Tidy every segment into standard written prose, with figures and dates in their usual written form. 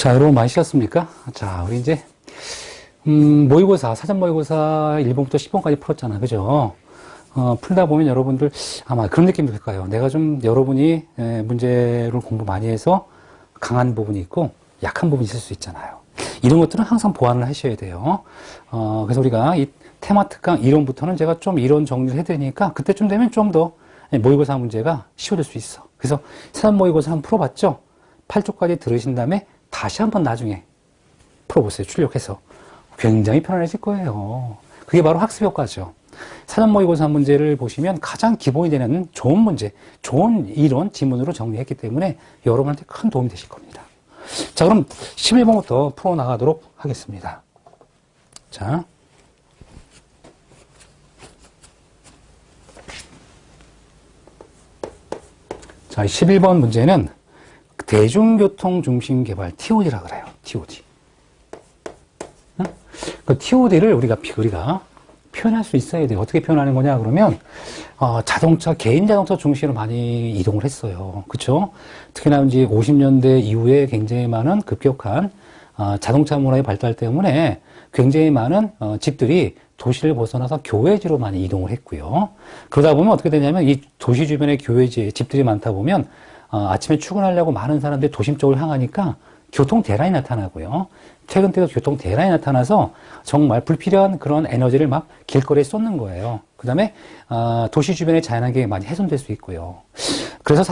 자, 여러분 많이 쉬었습니까? 자, 우리 이제 모의고사, 사전 모의고사 1번부터 10번까지 풀었잖아. 그죠? 풀다 보면 여러분들 아마 그런 느낌이 들 거예요. 내가 좀 여러분이 문제를 공부 많이 해서 강한 부분이 있고 약한 부분이 있을 수 있잖아요. 이런 것들은 항상 보완을 하셔야 돼요. 그래서 우리가 이 테마 특강 이론부터는 제가 좀 이론 정리를 해드리니까 그때쯤 되면 좀 더 모의고사 문제가 쉬워질 수 있어. 그래서 사전 모의고사 한번 풀어봤죠? 8조까지 들으신 다음에 다시 한번 나중에 풀어보세요. 출력해서. 굉장히 편안해질 거예요. 그게 바로 학습 효과죠. 사전 모의고사 문제를 보시면 가장 기본이 되는 좋은 문제, 좋은 이론, 지문으로 정리했기 때문에 여러분한테 큰 도움이 되실 겁니다. 자, 그럼 11번부터 풀어나가도록 하겠습니다. 자, 자, 11번 문제는 대중교통 중심 개발, TOD라고 그래요. TOD. 응? 그 TOD를 우리가 표현할 수 있어야 돼요. 어떻게 표현하는 거냐, 그러면, 개인 자동차 중심으로 많이 이동을 했어요. 그쵸? 특히나 이제 50년대 이후에 굉장히 많은 급격한, 자동차 문화의 발달 때문에 굉장히 많은, 집들이 도시를 벗어나서 교외지로 많이 이동을 했고요. 그러다 보면 어떻게 되냐면 이 도시 주변에 교외지, 집들이 많다 보면 아침에 출근하려고 많은 사람들이 도심 쪽을 향하니까 교통 대란이 나타나고요. 퇴근 때도 교통 대란이 나타나서 정말 불필요한 그런 에너지를 막 길거리에 쏟는 거예요. 그 다음에 도시 주변의 자연환경이 많이 훼손될 수 있고요. 그래서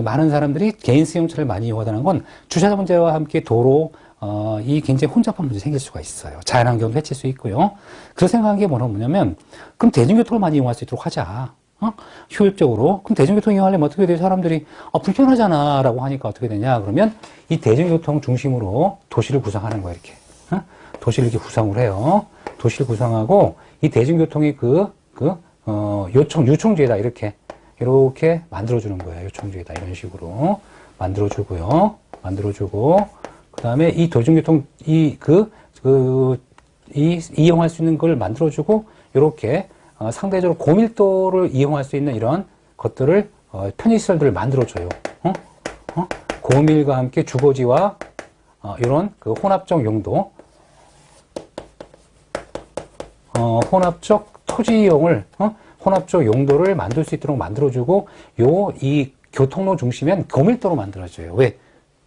많은 사람들이 개인 승용차를 많이 이용하다는 건 주차장 문제와 함께 도로 이 굉장히 혼잡한 문제 생길 수가 있어요. 자연환경도 해칠 수 있고요. 그래서 생각한 게 뭐냐면, 그럼 대중교통을 많이 이용할 수 있도록 하자. 효율적으로. 그럼 대중교통 이용하려면 어떻게 돼요? 사람들이, 불편하잖아. 라고 하니까 어떻게 되냐? 그러면 이 대중교통 중심으로 도시를 구성하는 거예요, 이렇게. 도시를 이렇게 구성을 해요. 도시를 구성하고, 이 대중교통이 유총지에다 이렇게 만들어주는 거예요. 유총지에다 이런 식으로 만들어주고요. 그 다음에 이 대중교통, 이용할 수 있는 걸 만들어주고, 이렇게, 상대적으로 고밀도를 이용할 수 있는 이런 것들을, 편의시설들을 만들어줘요. 고밀과 함께 주거지와, 이런 혼합적 용도, 혼합적 토지 이용을, 혼합적 용도를 만들 수 있도록 만들어주고, 이 교통로 중심엔 고밀도로 만들어줘요. 왜?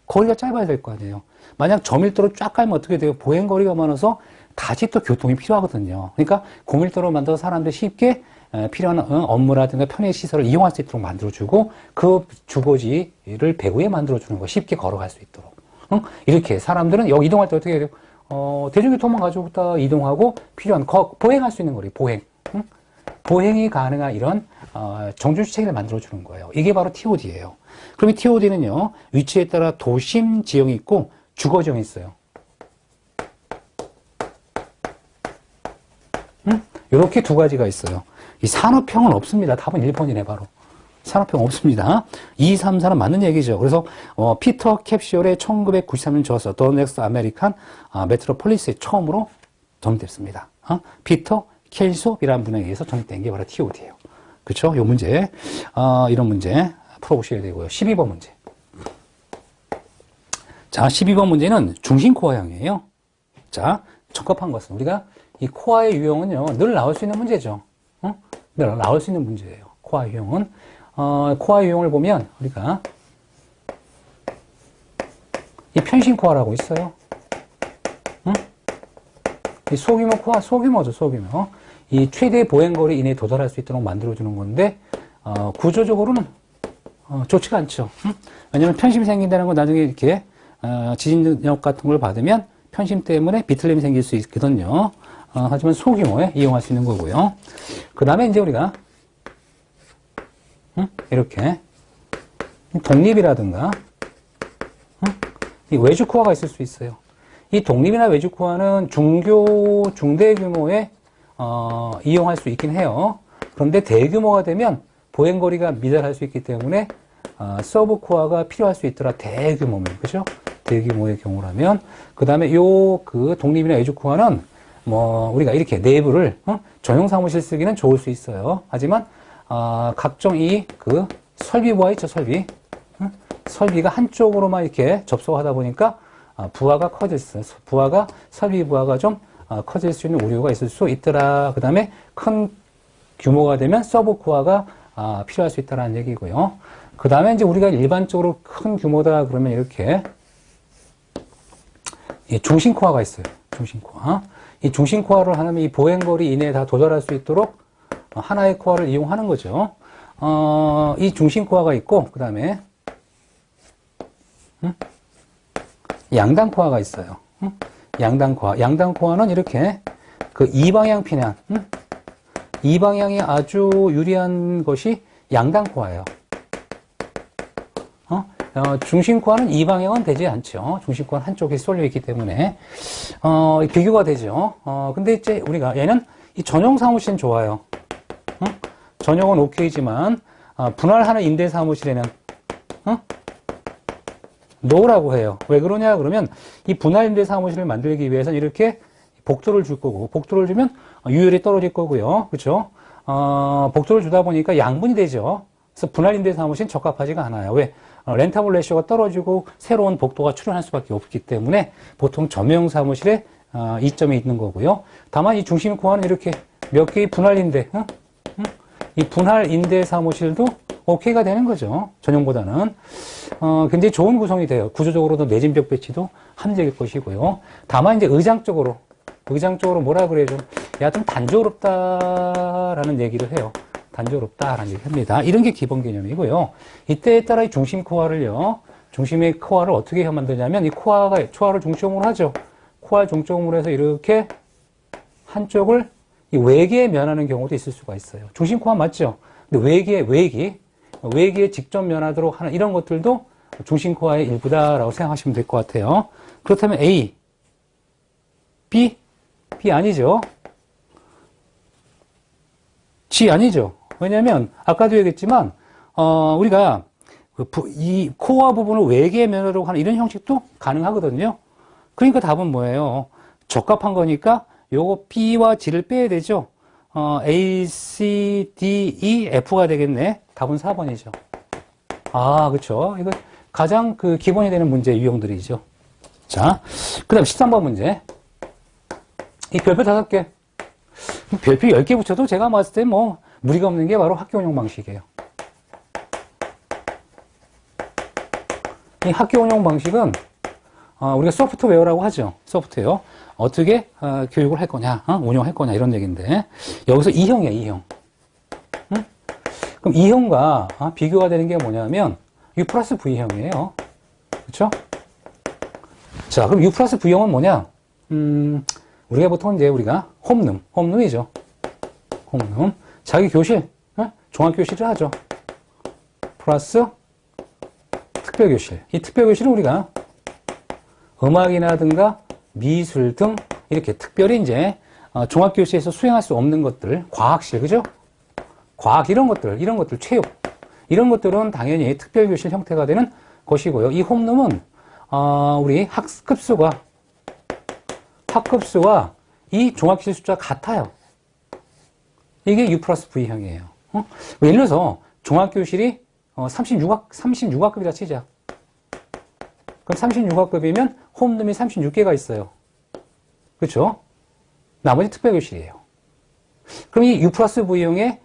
거리가 짧아야 될 거 아니에요. 만약 저밀도로 쫙 가면 어떻게 돼요? 보행거리가 많아서 다시 또 교통이 필요하거든요. 그러니까 고밀도로 만들어서 사람들이 쉽게 필요한 업무라든가 편의시설을 이용할 수 있도록 만들어주고 그 주거지를 배후에 만들어주는 거 쉽게 걸어갈 수 있도록. 이렇게 사람들은 여기 이동할 때 어떻게 해야 돼요? 대중교통만 가지고 다 이동하고 필요한 보행할 수 있는 거리, 보행. 보행이 가능한 이런 정주주택을 만들어주는 거예요. 이게 바로 TOD예요. 그럼 이 TOD는요, 위치에 따라 도심 지형이 있고 주거 지형이 있어요. 이렇게 두 가지가 있어요. 이 산업형은 없습니다. 답은 1번이네, 바로. 산업형 없습니다. 2, 3, 4는 맞는 얘기죠. 그래서, 피터 캡슐의 1993년 저서, The Next American Metropolis에 처음으로 정립됐습니다. 피터 켈숍이라는 분에 의해서 정립된 게 바로 TOD예요. 그쵸? 요 문제, 이런 문제 풀어보셔야 되고요. 12번 문제. 자, 12번 문제는 중심 코어형이에요. 자, 적합한 것은 우리가 이 코어의 유형은요, 늘 나올 수 있는 문제죠. 늘 나올 수 있는 문제예요. 코어 유형은. 코어 유형을 보면 우리가 이 편심 코어라고 있어요. 이 소규모 코어, 소규모죠, 소규모. 이 최대 보행거리 이내에 도달할 수 있도록 만들어주는 건데, 구조적으로는, 좋지가 않죠. 왜냐면 편심이 생긴다는 건 나중에 이렇게, 지진력 같은 걸 받으면 편심 때문에 비틀림이 생길 수 있거든요. 하지만 소규모에 이용할 수 있는 거고요. 그 다음에 이제 우리가, 이렇게, 독립이라든가, 이 외주 코어가 있을 수 있어요. 이 독립이나 외주 코어는 중대 규모의, 이용할 수 있긴 해요. 그런데 대규모가 되면 보행거리가 미달할 수 있기 때문에, 서브 코어가 필요할 수 있더라. 대규모면, 그죠? 대규모의 경우라면. 그 다음에 독립이나 외주 코어는 우리가 이렇게 내부를, 전용 사무실 쓰기는 좋을 수 있어요. 하지만, 각종 설비부하 있죠, 설비. 설비가 한쪽으로만 이렇게 접속하다 보니까, 부하가 부하가 설비 부하가 좀 커질 수 있는 우려가 있을 수 있더라. 그 다음에 큰 규모가 되면 서브 코어가 필요할 수 있다는 얘기고요. 그 다음에 이제 우리가 일반적으로 큰 규모다 그러면 이렇게 중심 코어가 있어요. 중심 코어. 이 중심 코어를 하면 이 보행거리 이내에 다 도달할 수 있도록 하나의 코어를 이용하는 거죠. 이 중심 코어가 있고 그 다음에 양당 코어가 있어요. 양당 코어. 양당 코어는 이렇게 그 이방향 피난, 이 방향이 아주 유리한 것이 양당 코어예요. 중심 코어는 이 방향은 되지 않죠. 중심 코어는 한쪽에 쏠려 있기 때문에 비교가 되죠. 근데 이제 우리가 얘는 이 전용 사무실은 좋아요. 전용은 오케이지만 분할하는 임대 사무실에는 노라고 해요. 왜 그러냐 그러면 이 분할 임대 사무실을 만들기 위해서는 이렇게 복도를 줄 거고, 복도를 주면 유율이 떨어질 거고요. 그렇죠? 복도를 주다 보니까 양분이 되죠. 그래서 분할 임대 사무실은 적합하지가 않아요. 왜? 렌터블 레시오가 떨어지고 새로운 복도가 출현할 수밖에 없기 때문에 보통 점용 사무실에 이점이 있는 거고요. 다만 이 중심 코어는 이렇게 몇 개의 분할 임대, 이 분할 임대 사무실도 오케이가 되는 거죠. 전용보다는. 굉장히 좋은 구성이 돼요. 구조적으로도 내진벽 배치도 합리적일 것이고요. 다만 이제 의장적으로 뭐라 그래요? 좀 단조롭다라는 얘기를 해요. 단조롭다라는 얘기를 합니다. 이런 게 기본 개념이고요. 이때에 따라 이 중심 코어를요, 중심의 코어를 어떻게 만드냐면 이 코어를 중점으로 하죠. 코어를 중점으로 해서 이렇게 한쪽을 이 외기에 면하는 경우도 있을 수가 있어요. 중심 코어 맞죠? 근데 외기에 직접 면하도록 하는 이런 것들도 중심 코어의 일부다라고 생각하시면 될 것 같아요. 그렇다면 A, B 아니죠. G 아니죠. 왜냐면 아까도 얘기했지만 우리가 이 코어 부분을 외기에 면하도록 하는 이런 형식도 가능하거든요. 그러니까 답은 뭐예요? 적합한 거니까 요거 B와 G를 빼야 되죠. A, C, D, E, F가 되겠네. 답은 4번이죠. 그쵸. 이거 가장 기본이 되는 문제 유형들이죠. 자, 그 다음 13번 문제. 이 별표 5개. 별표 10개 붙여도 제가 봤을 때 무리가 없는 게 바로 학교 운영 방식이에요. 이 학교 운영 방식은, 우리가 소프트웨어라고 하죠. 소프트웨어. 어떻게, 교육을 할 거냐, 운영할 거냐, 이런 얘기인데. 여기서 2형이에요, 2형. 그럼 2형과 비교가 되는 게 뭐냐면, U 플러스 V형이에요. 그쵸? 자, 그럼 U 플러스 V형은 뭐냐? 우리가 보통 우리가 홈룸이죠. 홈룸. 자기 교실, 종합교실을 하죠. 플러스 특별교실. 이 특별교실은 우리가 음악이라든가 미술 등 이렇게 특별히 종합교실에서 수행할 수 없는 것들, 과학실, 그죠? 과학 이런 것들, 체육. 이런 것들은 당연히 특별교실 형태가 되는 것이고요. 이 홈룸은, 우리 학급수가 이 종합교실 숫자가 같아요. 이게 U 플러스 V형이에요. 예를 들어서 종합교실이 36학급이다 치자. 그럼 36학급이면 홈룸이 36개가 있어요. 그렇죠? 나머지 특별교실이에요. 그럼 이 U 플러스 V형의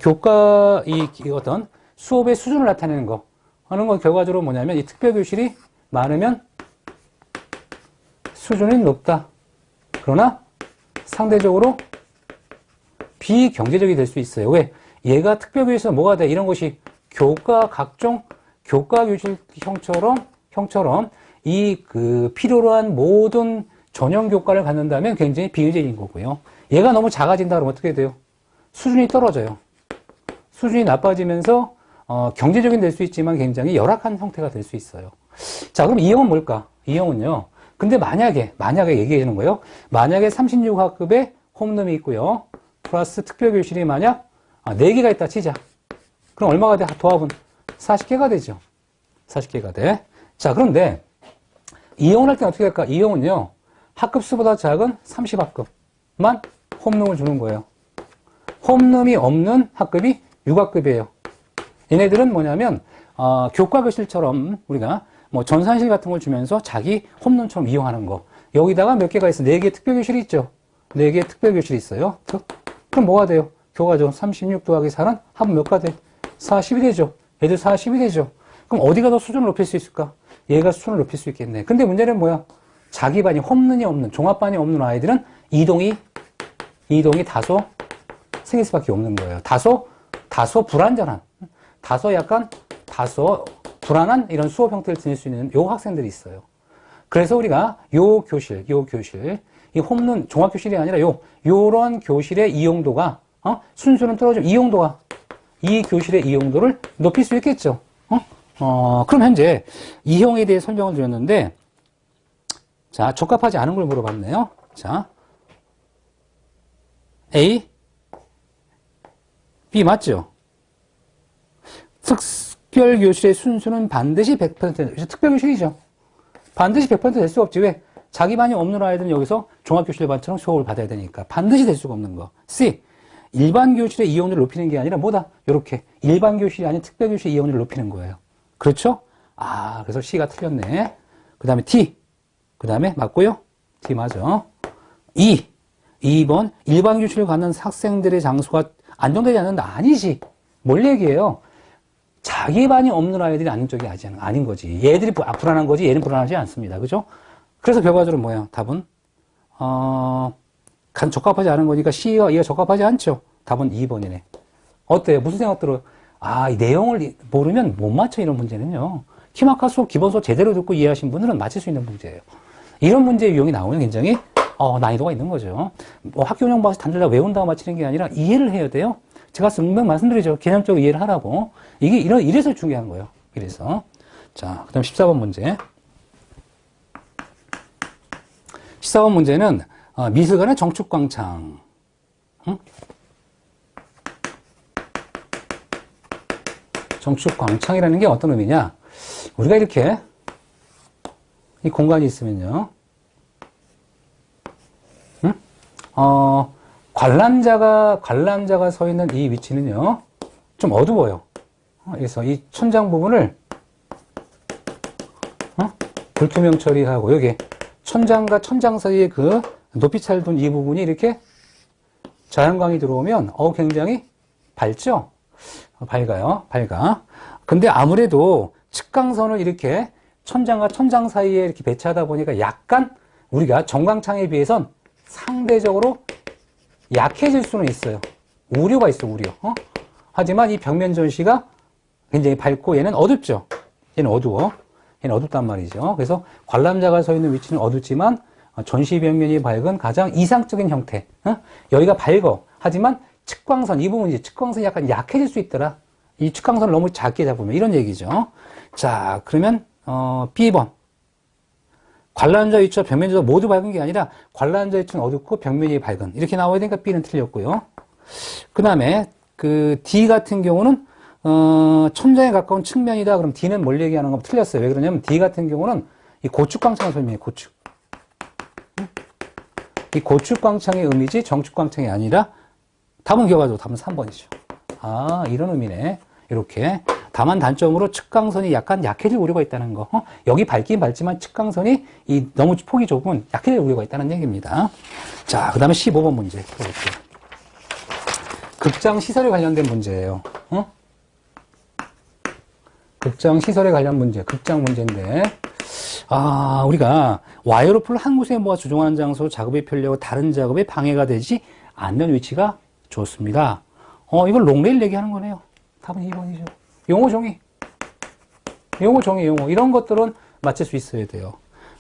교과 어떤 수업의 수준을 나타내는 거 하는 건 결과적으로 뭐냐면 이 특별교실이 많으면 수준이 높다. 그러나 상대적으로 비경제적이 될 수 있어요. 왜? 얘가 특별교실에서 뭐가 돼? 이런 것이 각종 교과교실 형처럼 이 필요로 한 모든 전형 교과를 갖는다면 굉장히 비경제적인 거고요. 얘가 너무 작아진다 그러면 어떻게 돼요? 수준이 떨어져요. 수준이 나빠지면서 경제적인 될 수 있지만 굉장히 열악한 형태가 될 수 있어요. 자, 그럼 이 형은 뭘까? 이 형은요. 근데 만약에 얘기해 주는 거예요. 만약에 36학급에 홈룸이 있고요. 플러스 특별교실이 만약 4개가 있다 치자. 그럼 얼마가 돼? 도합은 40개가 되죠. 40개가 돼. 자, 그런데 이형을 할 때는 어떻게 할까? 이형은요. 학급수보다 작은 30학급만 홈룸을 주는 거예요. 홈룸이 없는 학급이 6학급이에요. 얘네들은 뭐냐면 교과교실처럼 우리가 뭐 전산실 같은 걸 주면서 자기 홈런처럼 이용하는 거. 여기다가 몇 개가 있어? 4개의 특별교실이 있죠. 4개의 특별교실이 있어요. 그럼 뭐가 돼요? 교과죠. 36 더하기 4는 합은 몇 가 돼? 40이 되죠. 얘도 40이 되죠. 그럼 어디가 더 수준을 높일 수 있을까? 얘가 수준을 높일 수 있겠네. 근데 문제는 뭐야? 자기 반이 홈런이 없는, 종합반이 없는 아이들은 이동이 다소 생길 수밖에 없는 거예요. 다소 불안전한, 다소 불안한 이런 수업 형태를 지닐 수 있는 요 학생들이 있어요. 그래서 우리가 요 교실, 이 홈런 종합교실이 아니라 요런 교실의 이용도가, 순수는 떨어지면 이 교실의 이용도를 높일 수 있겠죠. 그럼 현재 이형에 대해 설명을 드렸는데, 자, 적합하지 않은 걸 물어봤네요. 자, A, B 맞죠? 특별교실의 순수는 반드시 100% 특별교실이죠. 반드시 100% 될 수가 없지. 왜? 자기 반이 없는 아이들은 여기서 종합교실 반처럼 수업을 받아야 되니까. 반드시 될 수가 없는 거. C, 일반 교실의 이용률을 높이는 게 아니라 뭐다? 요렇게 일반 교실이 아닌 특별교실 이용률을 높이는 거예요. 그렇죠? 그래서 C가 틀렸네. 그 다음에 T, 그 다음에 맞고요. D 맞아. 2번 일반 교실을 갖는 학생들의 장소가 안정되지 않는다. 아니지. 뭘 얘기해요? 자기 반이 없는 아이들이 아닌 쪽이 아닌 거지. 얘들이 불안한 거지 얘는 불안하지 않습니다. 그죠? 그래서 결과적으로 뭐예요? 답은 적합하지 않은 거니까 C와 E가 적합하지 않죠. 답은 2번이네. 어때요? 무슨 생각 들어요? 이 내용을 모르면 못 맞춰. 이런 문제는요. 키마카 수업 기본 수업 제대로 듣고 이해하신 분들은 맞힐 수 있는 문제예요. 이런 문제 유형이 나오면 굉장히 난이도가 있는 거죠. 뭐 학교 운영 봐서 단절다 외운다고 맞히는 게 아니라 이해를 해야 돼요. 제가 분명 말씀드리죠. 개념적으로 이해를 하라고. 이래서 중요한 거예요. 이래서. 자, 그 다음 14번 문제. 14번 문제는, 미술관의 정축광창. 응? 정축광창이라는 게 어떤 의미냐? 우리가 이렇게, 이 공간이 있으면요. 응? 관람자가 서 있는 이 위치는요, 좀 어두워요. 그래서 이 천장 부분을, 불투명 처리하고, 여기, 천장과 천장 사이에 그 높이 차를 둔 이 부분이 이렇게 자연광이 들어오면, 굉장히 밝죠? 밝아. 근데 아무래도 측광선을 이렇게 천장과 천장 사이에 이렇게 배치하다 보니까 약간 우리가 정광창에 비해선 상대적으로 약해질 수는 있어요. 우려가 있어, 우려. 하지만 이 벽면 전시가 굉장히 밝고 얘는 어둡죠. 얘는 어두워. 얘는 어둡단 말이죠. 그래서 관람자가 서 있는 위치는 어둡지만 전시 벽면이 밝은 가장 이상적인 형태. 여기가 밝어. 하지만 측광선, 이 부분이 측광선이 약간 약해질 수 있더라. 이 측광선을 너무 작게 잡으면 이런 얘기죠. 자, 그러면 B번. 관람자 위치와 벽면 위치가 모두 밝은 게 아니라 관람자 위치는 어둡고 벽면이 밝은. 이렇게 나와야 되니까 B는 틀렸고요. 그 다음에 그 D 같은 경우는 천장에 가까운 측면이다. 그럼 D는 뭘 얘기하는 거 틀렸어요. 왜 그러냐면 D 같은 경우는 이 고축광창을 설명해. 고축. 이 고축광창의 의미지 정축광창이 아니라 답은 결과적으로 답은 3번이죠. 이런 의미네. 이렇게. 다만 단점으로 측광선이 약간 약해질 우려가 있다는 거. 여기 밝긴 밝지만 측광선이 너무 폭이 좁으면 약해질 우려가 있다는 얘기입니다. 자, 그 다음에 15번 문제 풀어볼게요. 극장 시설에 관련된 문제예요. 극장 시설에 관련 문제, 극장 문제인데, 우리가 와이어로프를 한 곳에 모아 조종하는 장소 작업이 편리하고 다른 작업에 방해가 되지 않는 위치가 좋습니다. 이걸 롱레일 얘기하는 거네요. 답은 2번이죠. 용어 정의. 이런 것들은 맞출 수 있어야 돼요.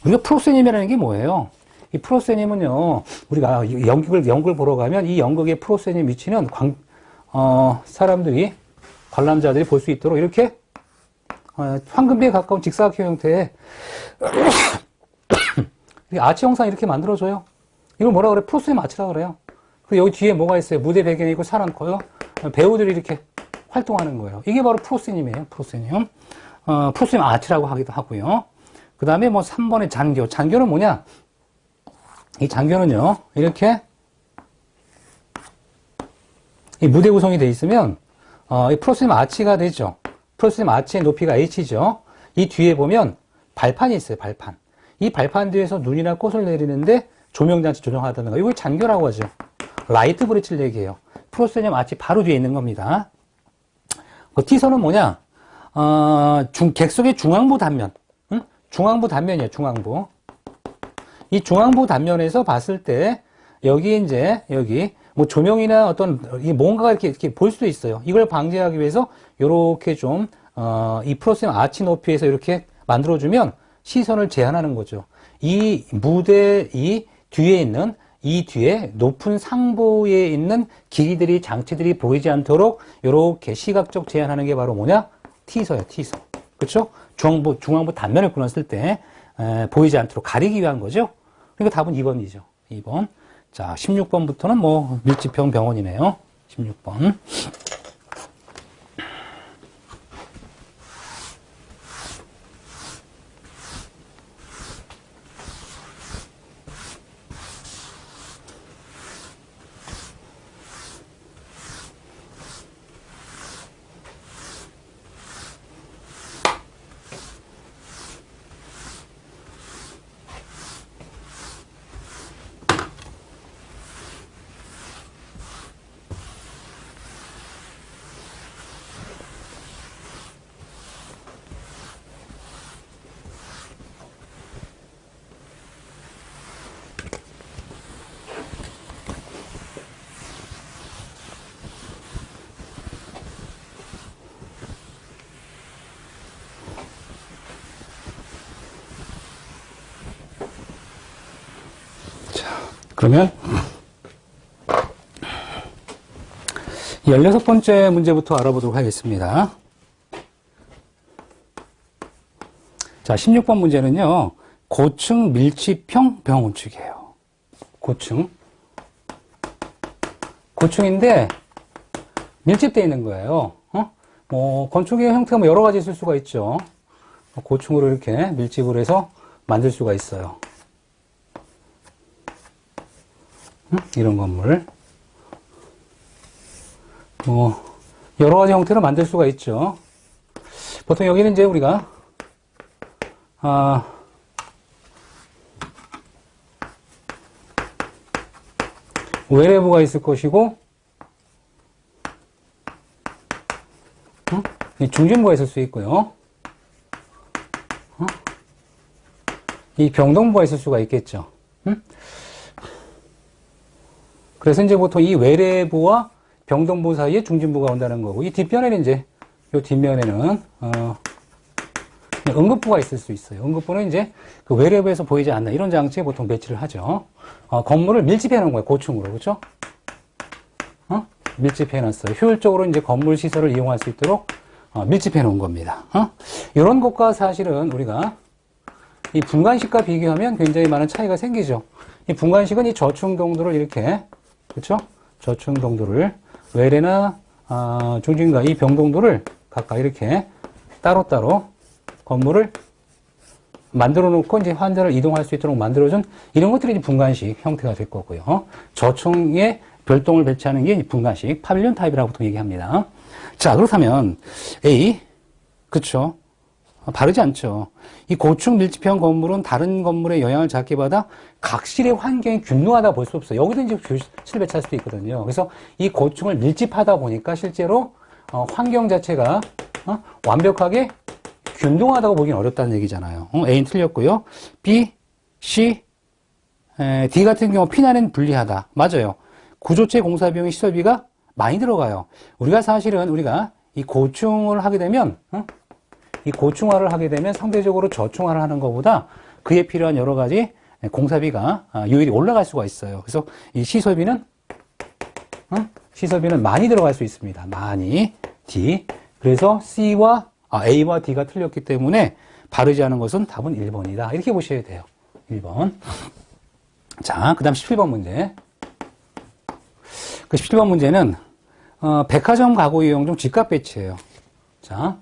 우리가 프로세님이라는 게 뭐예요? 이 프로세님은요, 우리가 연극을 보러 가면 이 연극의 프로세님 위치는 사람들이, 관람자들이 볼 수 있도록 이렇게 황금비에 가까운 직사각형 형태의 아치 형상 이렇게 만들어줘요. 이걸 뭐라 그래? 프로세님 아치라 그래요. 그리고 여기 뒤에 뭐가 있어요? 무대 배경이 있고 사람 거요. 배우들이 이렇게 활동하는 거예요. 이게 바로 프로세님이에요. 프로세님. 프로세님 아치라고 하기도 하고요. 그 다음에 3번의 잔교. 잔교는 뭐냐? 이 잔교는요, 이렇게 이 무대 구성이 돼 있으면 이 프로세님 아치가 되죠. 프로세님 아치의 높이가 h죠. 이 뒤에 보면 발판이 있어요, 발판. 이 발판 뒤에서 눈이나 꽃을 내리는데 조명장치 조정하다든가. 이걸 잔교라고 하죠. 라이트 브릿지를 얘기해요. 프로세니엄 아치 바로 뒤에 있는 겁니다. 그 T선은 뭐냐? 객석의 중앙부 단면. 응? 중앙부 단면이에요, 중앙부. 이 중앙부 단면에서 봤을 때, 여기 뭐 조명이나 어떤, 뭔가가 이렇게 볼 수도 있어요. 이걸 방지하기 위해서, 요렇게 좀, 이 프로세니엄 아치 높이에서 이렇게 만들어주면 시선을 제한하는 거죠. 이 무대, 이 뒤에 높은 상부에 있는 기기들이, 장치들이 보이지 않도록 이렇게 시각적 제한하는 게 바로 뭐냐? T서예요, T서. 그렇죠? 중앙부 단면을 끊었을 때 보이지 않도록 가리기 위한 거죠. 그러니까 답은 2번이죠. 2번. 자, 16번부터는 뭐 밀집형 병원이네요. 16번. 그러면 16번째 문제부터 알아보도록 하겠습니다. 자, 16번 문제는요. 고층 밀집형 병 건축이에요. 고층인데 밀집되어 있는 거예요. 뭐 건축의 형태가 뭐 여러 가지 있을 수가 있죠. 고층으로 이렇게 밀집을 해서 만들 수가 있어요. 이런 건물. 뭐, 여러 가지 형태로 만들 수가 있죠. 보통 여기는 이제 우리가, 외래부가 있을 것이고, 이 중심부가 있을 수 있고요. 이 병동부가 있을 수가 있겠죠. 그래서 이제 보통 이 외래부와 병동부 사이에 중심부가 온다는 거고, 이 뒷면에는 이제, 요 뒷면에는, 응급부가 있을 수 있어요. 응급부는 이제 그 외래부에서 보이지 않는 이런 장치에 보통 배치를 하죠. 건물을 밀집해 놓은 거예요. 고층으로. 그렇죠? 밀집해 놨어요. 효율적으로 이제 건물 시설을 이용할 수 있도록 밀집해 놓은 겁니다. 이런 것과 사실은 우리가 이 분관식과 비교하면 굉장히 많은 차이가 생기죠. 이 분관식은 이 저층 동도를 이렇게, 그렇죠? 저층 동도를 외래나 중심과 이 병동도를 각각 이렇게 따로따로 건물을 만들어 놓고 이제 환자를 이동할 수 있도록 만들어준 이런 것들이 이제 분관식 형태가 될 거고요. 저층에 별동을 배치하는 게 분관식, 파빌리온 타입이라고 보통 얘기합니다. 자, 그렇다면 A, 그쵸? 바르지 않죠. 이 고층 밀집형 건물은 다른 건물의 영향을 작게 받아 각실의 환경이 균등하다 볼 수 없어요. 여기도 이제 교실 배치할 수도 있거든요. 그래서 이 고층을 밀집하다 보니까 실제로 환경 자체가 완벽하게 균등하다고 보기는 어렵다는 얘기잖아요. A는 틀렸고요. B, C, D 같은 경우 P나는 불리하다. 맞아요. 구조체 공사 비용의 시설비가 많이 들어가요. 우리가 이 고층을 하게 되면 이 고층화를 하게 되면 상대적으로 저층화를 하는 것보다 그에 필요한 여러 가지 공사비가 요율이 올라갈 수가 있어요. 그래서 이 시설비는 많이 들어갈 수 있습니다. 많이. D. 그래서 A와 D가 틀렸기 때문에 바르지 않은 것은 답은 1번이다. 이렇게 보셔야 돼요. 1번. 자, 그 다음 17번 문제. 그 17번 문제는 백화점 가구 이용 중 집값 배치예요. 자,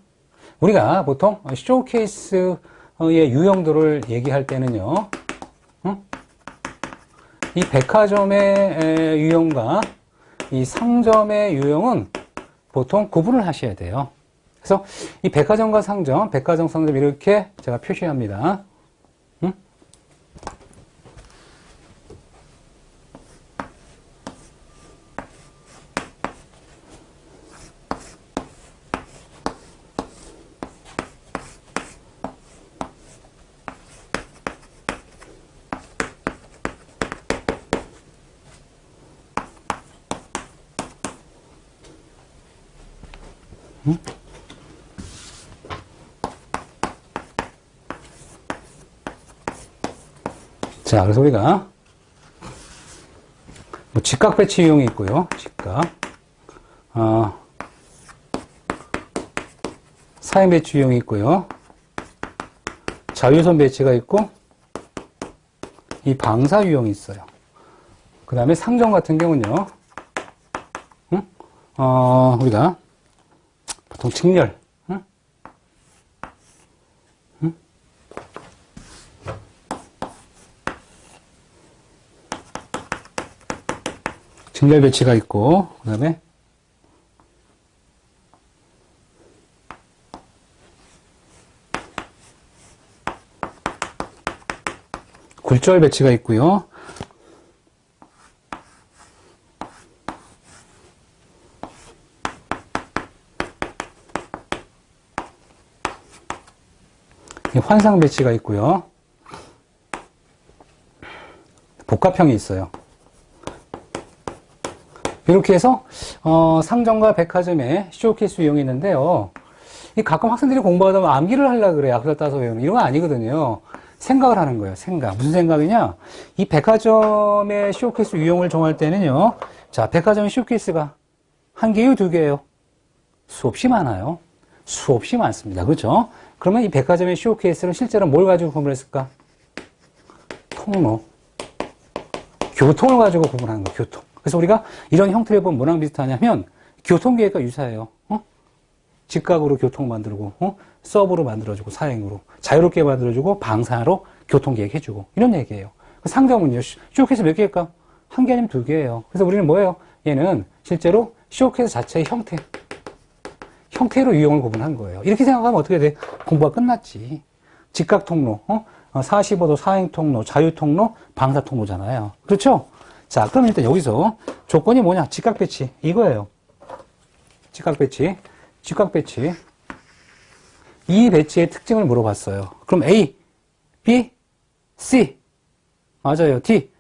우리가 보통 쇼케이스의 유형들을 얘기할 때는요, 이 백화점의 유형과 이 상점의 유형은 보통 구분을 하셔야 돼요. 그래서 이 백화점과 상점, 백화점, 상점 이렇게 제가 표시합니다. 응? 응? 자, 그래서 우리가 뭐 직각 배치 유형이 있고요. 직각, 사행 배치 유형이 있고요. 자유선 배치가 있고, 이 방사 유형이 있어요. 그 다음에 상점 같은 경우는요, 응? 우리가 보통 직렬, 응? 응? 직렬 배치가 있고, 그 다음에 굴절 배치가 있고요. 환상 배치가 있고요. 복합형이 있어요. 이렇게 해서 상점과 백화점에 쇼케이스 유형이 있는데요. 이 가끔 학생들이 공부하다 보면 암기를 하려고 그래요. 약을 따서 외우는 이런 건 아니거든요. 생각을 하는 거예요. 생각. 무슨 생각이냐? 이 백화점의 쇼케이스 유형을 정할 때는요. 자, 백화점의 쇼케이스가 한 개요, 두 개예요? 수없이 많아요. 수없이 많습니다. 그렇죠? 그러면 이 백화점의 쇼케이스는 실제로 뭘 가지고 구분했을까? 통로. 교통을 가지고 구분하는 거예요. 교통. 그래서 우리가 이런 형태를 보면 뭐랑 비슷하냐면 교통계획과 유사해요. 직각으로 교통 만들고, 서브로 만들어주고, 사행으로. 자유롭게 만들어주고, 방사로 교통계획 해주고. 이런 얘기예요. 상점은요, 쇼케이스 몇 개일까? 한 개 아니면 두 개예요. 그래서 우리는 뭐예요? 얘는 실제로 쇼케이스 자체의 형태로 유형을 구분한 거예요. 이렇게 생각하면 어떻게 돼? 공부가 끝났지. 직각 통로, 45도 사행 통로, 자유 통로, 방사 통로잖아요. 그렇죠? 자, 그럼 일단 여기서 조건이 뭐냐? 직각 배치. 이거예요. 직각 배치. 직각 배치. 이 배치의 특징을 물어봤어요. 그럼 A, B, C. 맞아요. D.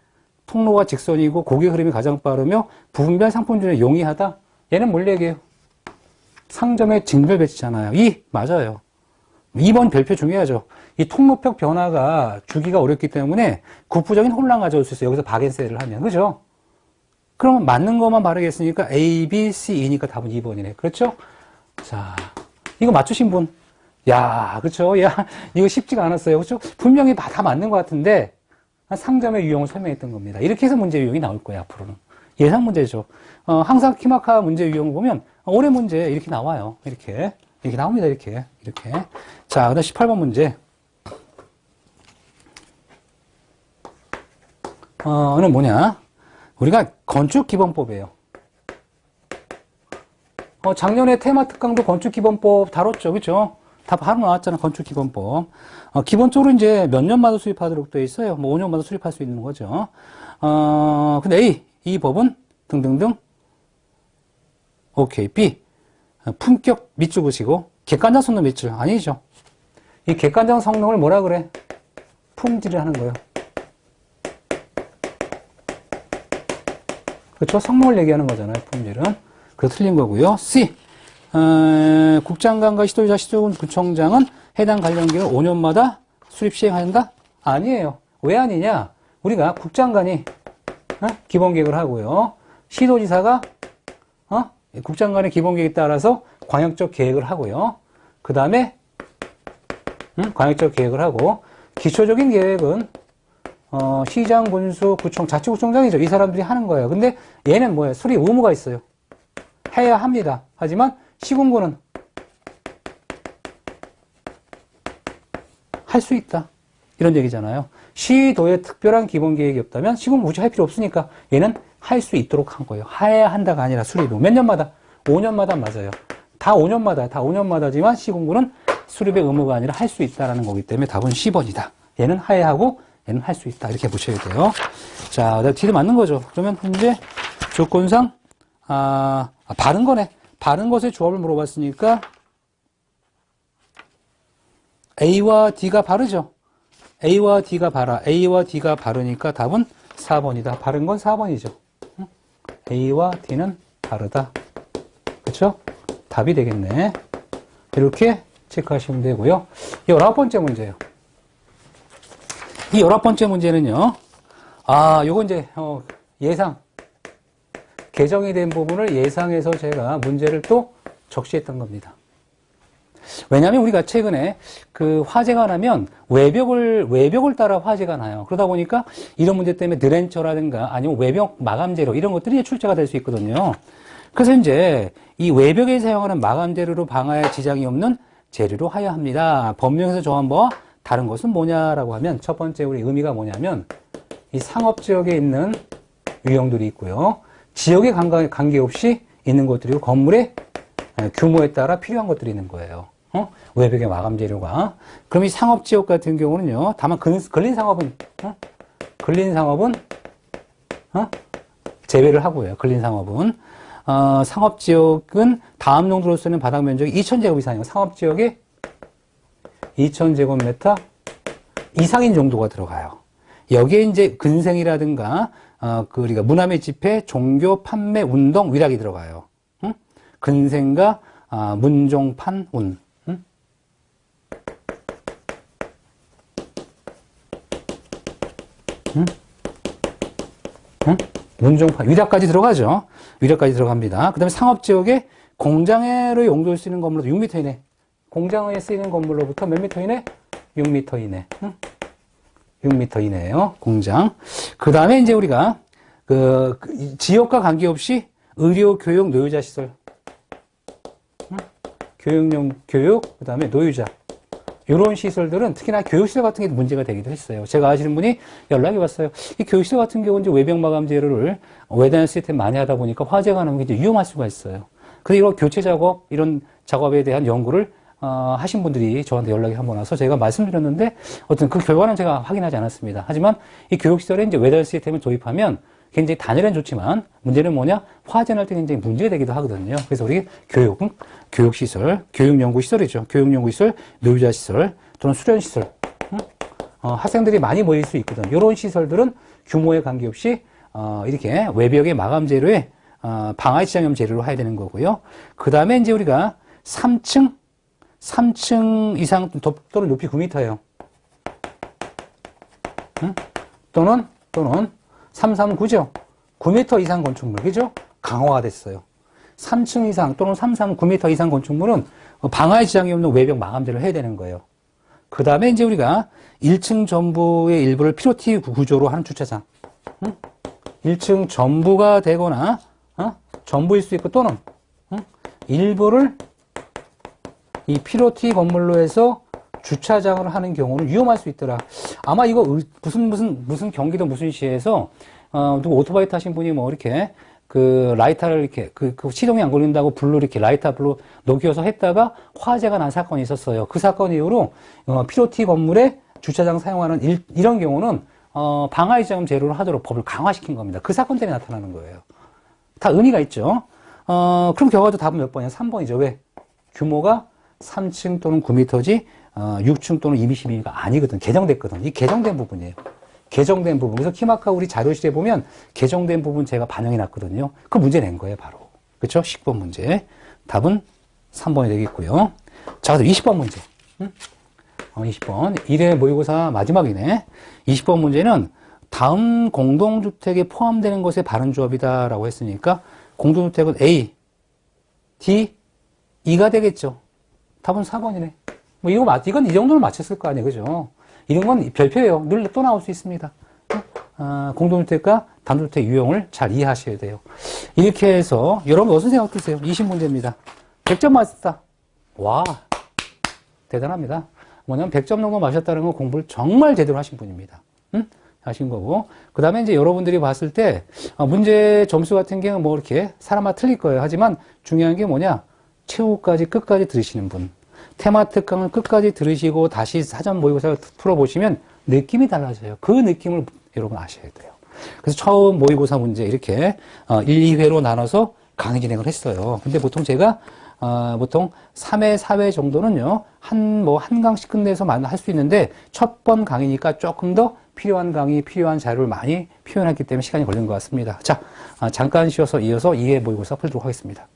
통로가 직선이고 고객 흐름이 가장 빠르며 부분별 상품준에 용이하다. 얘는 뭘 얘기해요? 상점의 직렬 배치잖아요. 2. 맞아요. 2번 별표 중요하죠. 이 통로평 변화가 주기가 어렵기 때문에 국부적인 혼란 가져올 수 있어요. 여기서 박앤셀을 하면. 그죠? 그러면 맞는 것만 바르겠으니까 A, B, C, E니까 답은 2번이네. 그렇죠? 자, 이거 맞추신 분. 야, 그렇죠? 야, 이거 쉽지가 않았어요. 그렇죠? 분명히 다 맞는 것 같은데 상점의 유형을 설명했던 겁니다. 이렇게 해서 문제 유형이 나올 거예요, 앞으로는. 예상 문제죠. 항상 키마카 문제 유형을 보면 올해 문제 이렇게 나와요. 이렇게 나옵니다. 이렇게. 자, 그다음 18번 문제. 는 뭐냐? 우리가 건축기본법이에요. 작년에 테마 특강도 건축기본법 다뤘죠. 그죠? 다 바로 나왔잖아. 건축기본법. 기본적으로 이제 몇 년마다 수립하도록 되어 있어요. 뭐 5년마다 수립할 수 있는 거죠. 근데 이 법은 등등등. 오케이. B. 품격 밑줄 그시고 객관적 성능 밑줄. 아니죠. 이 객관적 성능을 뭐라 그래? 품질을 하는 거예요. 그렇죠? 성능을 얘기하는 거잖아요. 품질은. 그래서 틀린 거고요. C. 국장관과 시도지사, 시도구청장은 해당 관련 기간 5년마다 수립 시행한다? 아니에요. 왜 아니냐? 우리가 국장관이 기본계획을 하고요. 시도지사가 국장관의 기본계획에 따라서 광역적 계획을 하고요. 그 다음에 광역적 계획을 하고 기초적인 계획은 시장, 군수, 구청, 자치구청장이죠. 이 사람들이 하는 거예요. 근데 얘는 뭐예요? 수립 의무가 있어요. 해야 합니다. 하지만 시군구는 할 수 있다. 이런 얘기잖아요. 시도에 특별한 기본계획이 없다면 시군구 굳이 할 필요 없으니까 얘는 할 수 있도록 한 거예요. 해야 한다가 아니라 수립 의무. 몇 년마다? 5년마다 맞아요. 다 5년마다지만 시공부는 수립의 의무가 아니라 할 수 있다라는 거기 때문에 답은 10번이다. 얘는 하야하고 얘는 할 수 있다. 이렇게 보셔야 돼요. 자, 그다음 D도 맞는 거죠. 그러면 현재 조건상, 바른 거네. 바른 것의 조합을 물어봤으니까 A와 D가 바르죠. A와 D가 바르니까 답은 4번이다. 바른 건 4번이죠. A와 D는 다르다. 그렇죠? 답이 되겠네. 이렇게 체크하시면 되고요. 19번째 문제예요. 이 19번째 문제는요. 요거 이제 예상. 개정이 된 부분을 예상해서 제가 문제를 또 적시했던 겁니다. 왜냐하면 우리가 최근에 그 화재가 나면 외벽을 따라 화재가 나요. 그러다 보니까 이런 문제 때문에 드렌처라든가 아니면 외벽 마감 재료 이런 것들이 출제가 될 수 있거든요. 그래서 이제 이 외벽에 사용하는 마감 재료로 방화에 지장이 없는 재료로 하여야 합니다. 법령에서 정한 바와 다른 것은 뭐냐라고 하면 첫 번째 우리 의미가 뭐냐면 이 상업지역에 있는 유형들이 있고요. 지역에 관계없이 있는 것들이고 건물의 규모에 따라 필요한 것들이 있는 거예요. 외벽의 마감 재료가. 그럼 이 상업지역 같은 경우는요. 다만 근린상업은 제외를 하고요. 근린상업은. 상업지역은 다음 용도로 쓰는 바닥 면적이 2,000제곱 이상이고 상업지역에 2,000제곱미터 이상인 정도가 들어가요. 여기에 이제 근생이라든가 우리가 문화매 집회, 종교, 판매, 운동, 위락이 들어가요. 근생과 문종판, 운. 문종판, 위락까지 들어가죠. 위락까지 들어갑니다. 그 다음에 상업지역에 공장으로 용도를 쓰이는 건물로 6m 이내. 공장에 쓰이는 건물로부터 몇 미터 이내? 6m 이내. 6m 이내예요. 공장. 그 다음에 이제 우리가 지역과 관계없이 의료, 교육, 노유자 시설. 교육, 그 다음에 노유자. 이런 시설들은 특히나 교육시설 같은 게 문제가 되기도 했어요. 제가 아시는 분이 연락이 왔어요. 이 교육시설 같은 경우는 이제 외벽 마감 재료를 외단 시스템 많이 하다 보니까 화재가 나면 이제 위험할 수가 있어요. 그래서 이런 교체 작업, 이런 작업에 대한 연구를 하신 분들이 저한테 연락이 한번 와서 제가 말씀드렸는데 어떤 그 결과는 제가 확인하지 않았습니다. 하지만 이 교육시설에 이제 외단 시스템을 도입하면 굉장히 단열엔 좋지만 문제는 뭐냐? 화재 날 때 굉장히 문제가 되기도 하거든요. 그래서 우리 교육시설, 교육연구시설이죠. 교육연구시설, 노유자시설 또는 수련시설. 학생들이 많이 모일 수 있거든. 이런 시설들은 규모에 관계없이 이렇게 외벽의 마감 재료에 방화의 지장염 재료로 해야 되는 거고요. 그 다음에 이제 우리가 3층 이상 또는 높이 9m예요. 또는 339죠. 9m 이상 건축물, 그죠? 강화가 됐어요. 3층 이상 또는 9m 이상 건축물은 방화의 지장이 없는 외벽 마감재를 해야 되는 거예요. 그 다음에 이제 우리가 1층 전부의 일부를 피로티 구조로 하는 주차장. 1층 전부가 되거나, 전부일 수 있고 또는, 일부를 이 피로티 건물로 해서 주차장을 하는 경우는 위험할 수 있더라. 아마 이거 무슨 경기도 무슨 시에서 누구 오토바이 타신 분이 뭐 이렇게 그 라이터를 이렇게 그 시동이 안 걸린다고 불로 이렇게 라이터 불로 녹여서 했다가 화재가 난 사건이 있었어요. 그 사건 이후로 피로티 건물에 주차장 사용하는 이런 경우는 방화의 지장염 재료로 하도록 법을 강화시킨 겁니다. 그 사건 때문에 나타나는 거예요. 다 의미가 있죠. 그럼 결과도 답은 몇 번이야? 3번이죠. 왜? 규모가 3층 또는 9m지 6층 또는 212가 아니거든. 개정됐거든. 이 개정된 부분이에요. 개정된 부분. 그래서 키마카 우리 자료실에 보면 개정된 부분 제가 반영해 놨거든요. 그 문제 낸 거예요, 바로. 그렇죠? 10번 문제. 답은 3번이 되겠고요. 자, 그럼 20번 문제. 20번. 1회 모의고사 마지막이네. 20번 문제는 다음 공동주택에 포함되는 것의 바른 조합이다라고 했으니까 공동주택은 A, D, E가 되겠죠. 답은 4번이네. 뭐 이건 이 정도는 맞췄을 거 아니에요, 그죠? 이런 건 별표예요. 늘 또 나올 수 있습니다. 공동주택과 단독주택 유형을 잘 이해하셔야 돼요. 이렇게 해서 여러분 무슨 생각 드세요? 20문제입니다. 100점 맞았다. 와, 대단합니다. 뭐냐면 100점 정도 맞았다는 건 공부를 정말 제대로 하신 분입니다. 하신 거고. 그 다음에 이제 여러분들이 봤을 때 문제 점수 같은 경우는 뭐 이렇게 사람마다 틀릴 거예요. 하지만 중요한 게 뭐냐? 최후까지 끝까지 들으시는 분, 테마 특강을 끝까지 들으시고 다시 사전 모의고사를 풀어보시면 느낌이 달라져요. 그 느낌을 여러분 아셔야 돼요. 그래서 처음 모의고사 문제 이렇게 1, 2회로 나눠서 강의 진행을 했어요. 근데 보통 제가 보통 3회, 4회 정도는요, 한 강씩 끝내서 할 수 있는데, 첫 번 강의니까 조금 더 필요한 강의, 필요한 자료를 많이 표현했기 때문에 시간이 걸린 것 같습니다. 자, 잠깐 쉬어서 이어서 2회 모의고사 풀도록 하겠습니다.